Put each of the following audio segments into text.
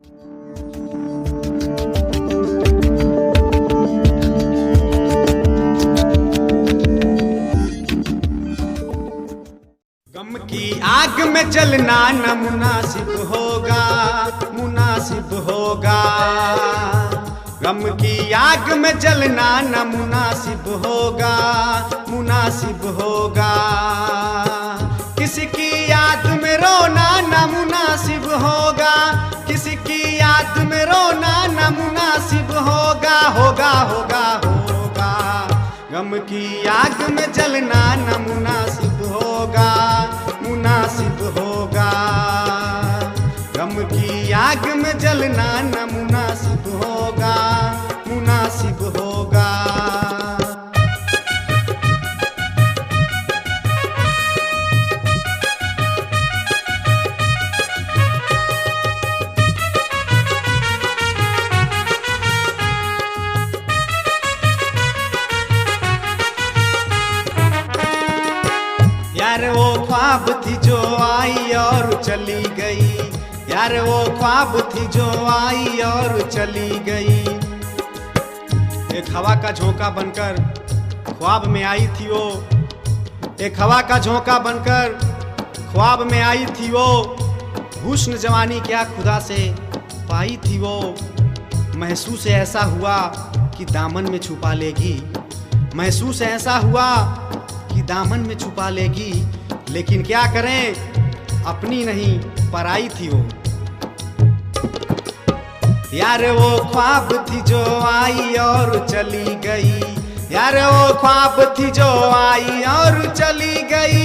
गम की आग में जलना न मुनासिब होगा, मुनासिब होगा। गम की आग में जलना न मुनासिब होगा, मुनासिब होगा। किसी की याद में रोना न मुनासिब होगा, किसी की याद में रोना न मुनासिब होगा, होगा होगा होगा। गम की आग में जलना न मुनासिब होगा, मुनासिब होगा। गम की आग में जलना न मुनासिब होगा, मुनासिब होगा। यार वो ख्वाब थी जो आई और चली गई, यार वो ख्वाब थी जो आई और चली गई। एक हवा का झोंका बनकर ख्वाब में आई थी वो, एक हवा का झोंका बनकर ख्वाब में आई थी वो। हुस्न जवानी क्या खुदा से पाई थी वो। महसूस ऐसा हुआ कि दामन में छुपा लेगी, महसूस ऐसा हुआ कि दामन में छुपा लेगी। लेकिन क्या करें, अपनी नहीं पराई थी वो। यार वो ख्वाब थी जो आई और चली गई, यार वो ख्वाब थी जो आई और चली गई,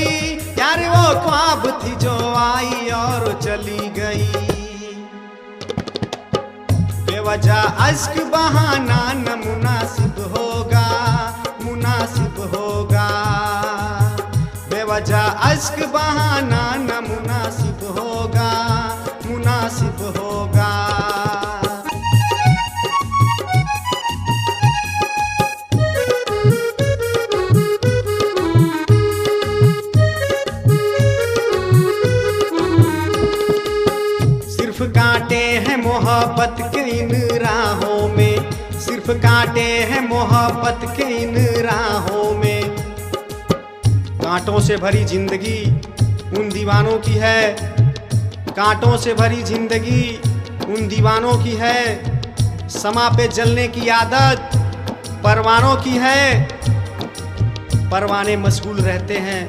यार वो ख्वाब थी जो आई और चली गई। बेवजह अश्क बहाना न मुनासिब होगा, मुनासिब होगा। बेवजह अश्क बहाना न मुनासिब होगा, मुनासिब होगा। सिर्फ कांटे हैं मोहब्बत के इन राहों में, सिर्फ कांटे हैं मोहब्बत के इन राहों में। कांटों से भरी जिंदगी उन दीवानों की है, कांटों से भरी जिंदगी उन दीवानों की है। समा पे जलने की आदत परवानों की है। परवाने मशगूल रहते हैं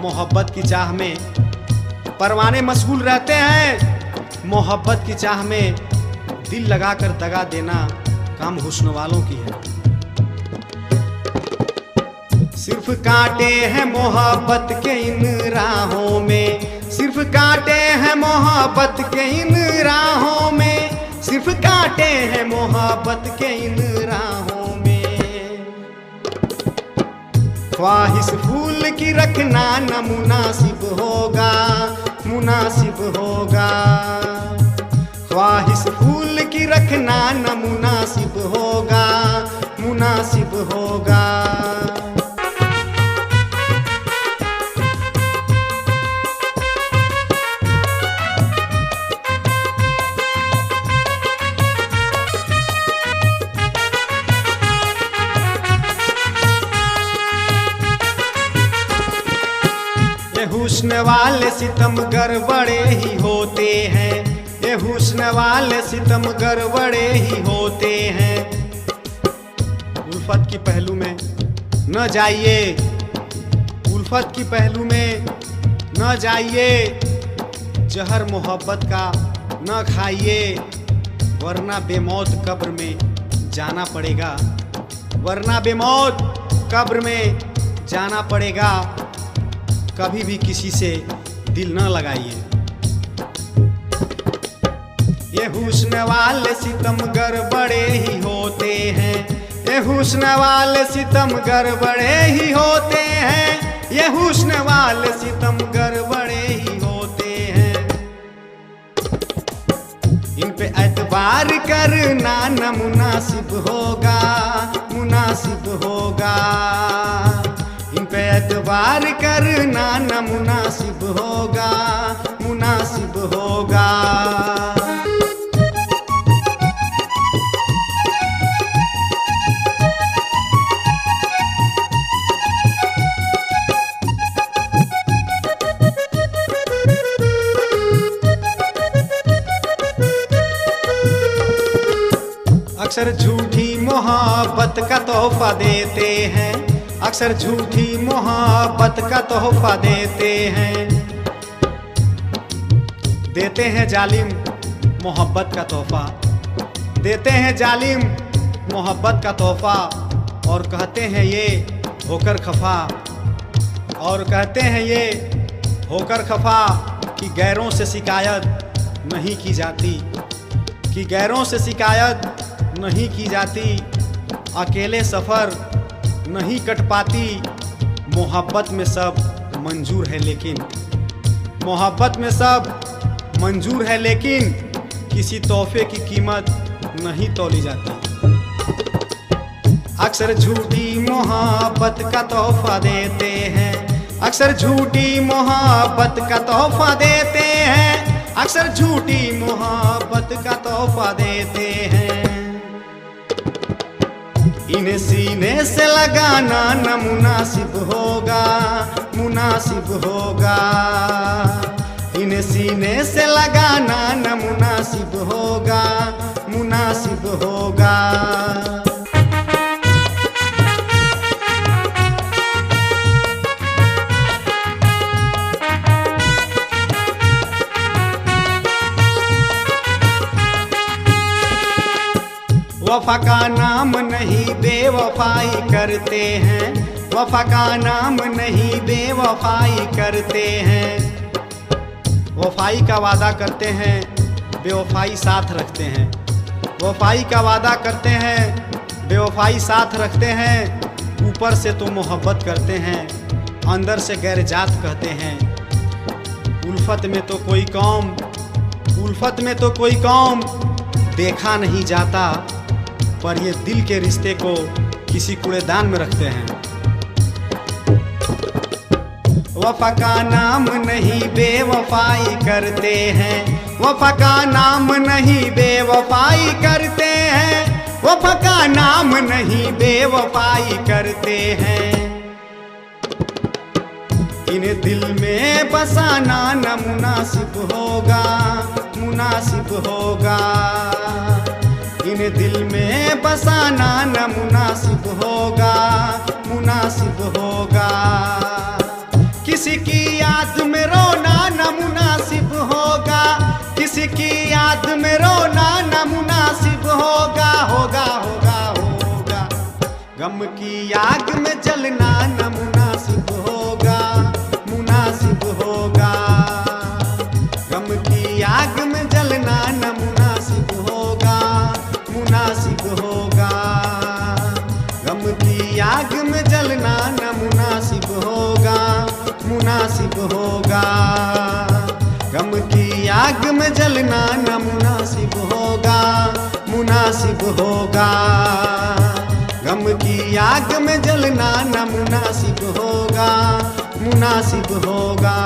मोहब्बत की चाह में, परवाने मशगूल रहते हैं मोहब्बत की चाह में। दिल लगाकर दगा देना काम हुस्न वालों की है। सिर्फ कांटे हैं मोहब्बत के इन राहों में, सिर्फ कांटे हैं मोहब्बत के इन राहों में, सिर्फ कांटे हैं मोहब्बत के इन राहों में। ख्वाहिश फूल की रखना न मुनासिब होगा, मुनासिब होगा। ख्वाहिश फूल की रखना न मुनासिब होगा, मुनासिब होगा। ये हुस्न वाले सितमगर बड़े ही होते हैं, ये हुस्न वाले सितमगर बड़े ही होते हैं। उल्फत की पहलू में न जाइए, उल्फत की पहलू में न जाइए। जहर मोहब्बत का न खाइए, वरना बेमौत कब्र में जाना पड़ेगा, वरना बेमौत कब्र में जाना पड़ेगा। कभी भी किसी से दिल न लगाइए। ये हुस्न वाले सितमगर बड़े ही होते हैं, ये हुस्न वाले सितमगर बड़े ही होते हैं, ये हुस्न वाले सितमगर बड़े ही होते हैं। इन पे एतबार करना न मुनासिब होगा, मुनासिब होगा। इन पे एतबार करना न मुनासिब होगा, मुनासिब होगा। अक्सर झूठी मोहब्बत का तोहफा देते हैं, अक्सर झूठी मोहब्बत का तोहफा देते हैं। देते हैं जालिम मोहब्बत का तोहफा, देते हैं जालिम मोहब्बत का तोहफा, और कहते हैं ये होकर खफा, और कहते हैं ये होकर खफा कि गैरों से शिकायत नहीं की जाती, कि गैरों से शिकायत नहीं की जाती। अकेले सफ़र नहीं कट पाती, मोहब्बत में सब मंजूर है लेकिन, मोहब्बत में सब मंजूर है लेकिन किसी तोहफे की कीमत नहीं तौली जाती। अक्सर झूठी मोहब्बत का तोहफा देते हैं, अक्सर झूठी मोहब्बत का तोहफा देते हैं, अक्सर झूठी मोहब्बत का तोहफा देते हैं। इन्हें सीने से लगाना न मुनासिब होगा, मुनासिब होगा। इन्हें सीने से लगाना न मुनासिब होगा, मुनासिब होगा। वफा का नाम नहीं बेवफाई करते हैं, वफा का नाम नहीं बेवफाई करते हैं। वफाई का वादा करते हैं, बेवफाई साथ रखते हैं। वफाई का वादा करते हैं, बेवफाई साथ रखते हैं। ऊपर से तो मोहब्बत करते हैं, अंदर से गैर जात कहते हैं। उल्फत में तो कोई कौम, उल्फत में तो कोई कौम देखा नहीं जाता, पर ये दिल के रिश्ते को किसी कूड़ेदान में रखते हैं। वफा का नाम नहीं बेवफाई करते हैं, वफा का नाम नहीं बेवफाई करते हैं, वफा का नाम नहीं बेवफाई करते हैं। इन्हें दिल में बसाना न मुनासिब होगा, मुनासिब होगा। इन्हें दिल में बसाना न मुनासिब होगा, मुनासिब होगा। किसी की याद में रोना न मुनासिब होगा, किसी की याद में रोना न मुनासिब होगा, होगा होगा होगा। गम की आग में जलना न मुनासिब होगा, मुनासिब होगा। गम की आग में जलना न मुनासिब होगा, मुनासिब होगा। गम की आग में जलना न मुनासिब होगा, मुनासिब होगा। गम की आग में जलना न मुनासिब होगा, मुनासिब होगा। गम की आग में जलना न मुनासिब होगा, मुनासिब होगा।